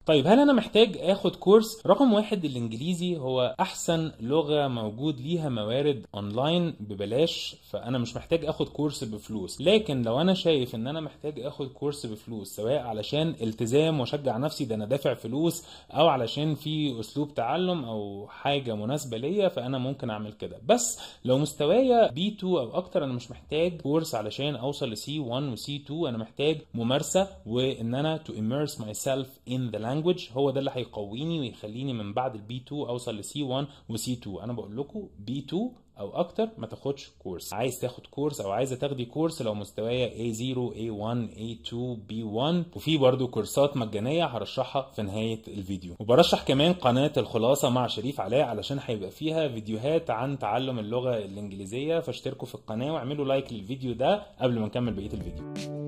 طيب هل انا محتاج اخد كورس؟ رقم واحد، الانجليزي هو احسن لغة موجود ليها موارد اونلاين ببلاش، فانا مش محتاج اخد كورس بفلوس. لكن لو انا شايف ان انا محتاج اخد كورس بفلوس، سواء علشان التزام واشجع نفسي ده انا دافع فلوس، او علشان في اسلوب تعلم او حاجة مناسبة ليا، فانا ممكن اعمل كده. بس لو مستوايا B2 او اكتر، انا مش محتاج كورس علشان اوصل ل C1 و C2. انا محتاج ممارسة، وان انا to immerse myself in the language. هو ده اللي هيقويني ويخليني من بعد البي 2 اوصل لسي 1 وسي 2. انا بقول لكم بي 2 او اكتر ما تاخدش كورس. عايز تاخد كورس او عايزه تاخدي كورس، لو مستوايا A0 A1 A2 B1. وفي برضو كورسات مجانيه هرشحها في نهايه الفيديو. وبرشح كمان قناه الخلاصه مع شريف علاء، علشان هيبقى فيها فيديوهات عن تعلم اللغه الانجليزيه. فاشتركوا في القناه واعملوا لايك للفيديو ده قبل ما نكمل بقيه الفيديو.